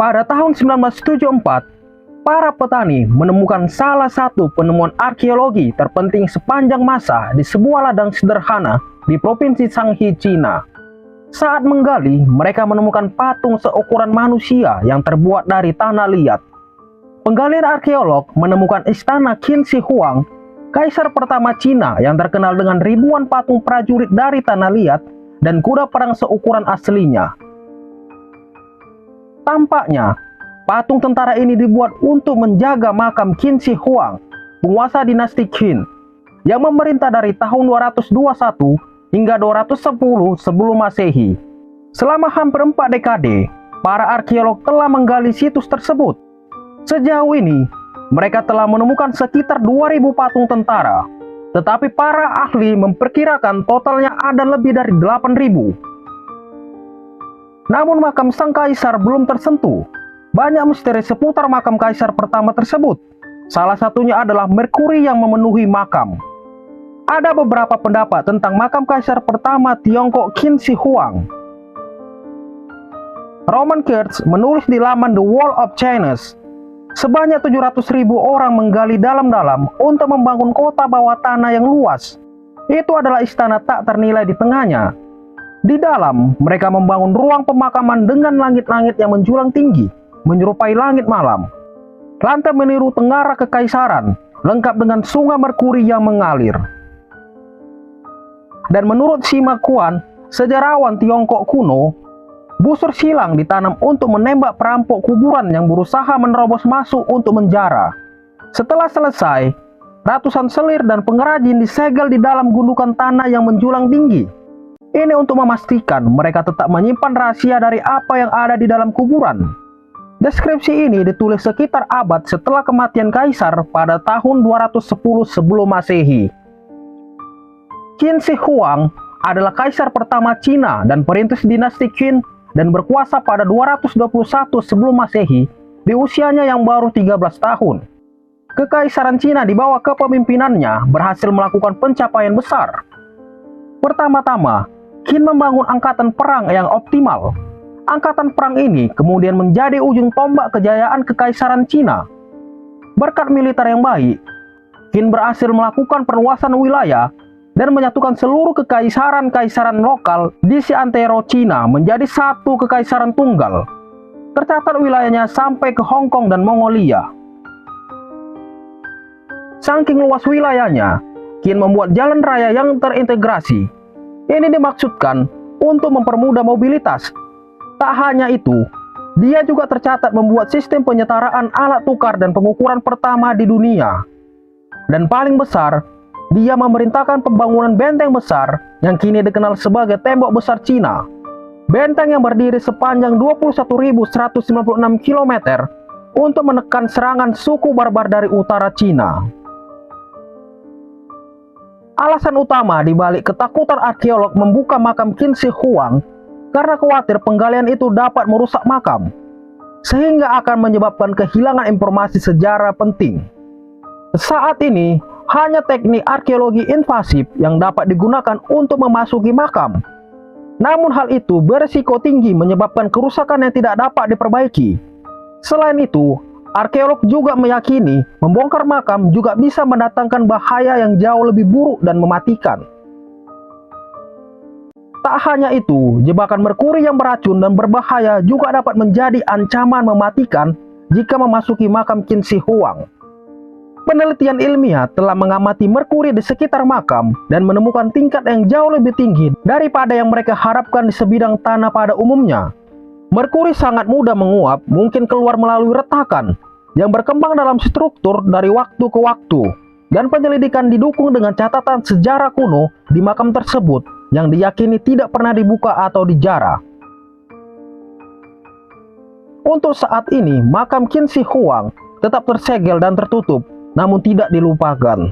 Pada tahun 1974, para petani menemukan salah satu penemuan arkeologi terpenting sepanjang masa di sebuah ladang sederhana di Provinsi Shanxi, Cina. Saat menggali, mereka menemukan patung seukuran manusia yang terbuat dari tanah liat. Penggalian arkeolog menemukan istana Qin Shi Huang, kaisar pertama Cina yang terkenal dengan ribuan patung prajurit dari tanah liat dan kuda perang seukuran aslinya. Tampaknya, patung tentara ini dibuat untuk menjaga makam Qin Shi Huang, penguasa dinasti Qin, yang memerintah dari tahun 221 hingga 210 sebelum Masehi. Selama hampir 4 dekade, para arkeolog telah menggali situs tersebut. Sejauh ini, mereka telah menemukan sekitar 2.000 patung tentara, tetapi para ahli memperkirakan totalnya ada lebih dari 8.000. Namun makam sang kaisar belum tersentuh. Banyak misteri seputar makam kaisar pertama tersebut. Salah satunya adalah merkuri yang memenuhi makam. Ada beberapa pendapat tentang makam kaisar pertama Tiongkok Qin Shi Huang. Roman Kurtz menulis di laman The Wall of China, sebanyak 700.000 orang menggali dalam-dalam untuk membangun kota bawah tanah yang luas. Itu adalah istana tak ternilai di tengahnya. Di dalam, mereka membangun ruang pemakaman dengan langit-langit yang menjulang tinggi, menyerupai langit malam. Lantai meniru tengara kekaisaran, lengkap dengan sungai merkuri yang mengalir. Dan menurut Sima Qian, sejarawan Tiongkok kuno, busur silang ditanam untuk menembak perampok kuburan yang berusaha menerobos masuk untuk menjara. Setelah selesai, ratusan selir dan pengrajin disegel di dalam gundukan tanah yang menjulang tinggi. Ini untuk memastikan mereka tetap menyimpan rahasia dari apa yang ada di dalam kuburan. Deskripsi ini ditulis sekitar abad setelah kematian kaisar pada tahun 210 sebelum Masehi. Qin Shi Huang adalah kaisar pertama Cina dan perintis dinasti Qin dan berkuasa pada 221 sebelum Masehi di usianya yang baru 13 tahun. Kekaisaran Cina di bawah kepemimpinannya berhasil melakukan pencapaian besar. Pertama-tama, Qin membangun angkatan perang yang optimal. Angkatan perang ini kemudian menjadi ujung tombak kejayaan kekaisaran Cina. Berkat militer yang baik, Qin berhasil melakukan perluasan wilayah dan menyatukan seluruh kekaisaran-kaisaran lokal di seantero Cina menjadi satu kekaisaran tunggal. Tercatat wilayahnya sampai ke Hong Kong dan Mongolia. Saking luas wilayahnya, Qin membuat jalan raya yang terintegrasi. Ini dimaksudkan untuk mempermudah mobilitas. Tak hanya itu, dia juga tercatat membuat sistem penyetaraan alat tukar dan pengukuran pertama di dunia. Dan paling besar, dia memerintahkan pembangunan benteng besar yang kini dikenal sebagai Tembok Besar Cina. Benteng yang berdiri sepanjang 21.196 km untuk menekan serangan suku barbar dari utara Cina. Alasan utama dibalik ketakutan arkeolog membuka makam Qin Shi Huang karena khawatir penggalian itu dapat merusak makam, sehingga akan menyebabkan kehilangan informasi sejarah penting. Saat ini, hanya teknik arkeologi invasif yang dapat digunakan untuk memasuki makam. Namun hal itu berisiko tinggi menyebabkan kerusakan yang tidak dapat diperbaiki. Selain itu, arkeolog juga meyakini membongkar makam juga bisa mendatangkan bahaya yang jauh lebih buruk dan mematikan. Tak hanya itu, jebakan merkuri yang beracun dan berbahaya juga dapat menjadi ancaman mematikan jika memasuki makam Qin Shi Huang. Penelitian ilmiah telah mengamati merkuri di sekitar makam dan menemukan tingkat yang jauh lebih tinggi daripada yang mereka harapkan di sebidang tanah pada umumnya. Merkuri sangat mudah menguap, mungkin keluar melalui retakan yang berkembang dalam struktur dari waktu ke waktu, dan penyelidikan didukung dengan catatan sejarah kuno di makam tersebut yang diyakini tidak pernah dibuka atau dijarah. Untuk saat ini, makam Qin Shi Huang tetap tersegel dan tertutup, namun tidak dilupakan.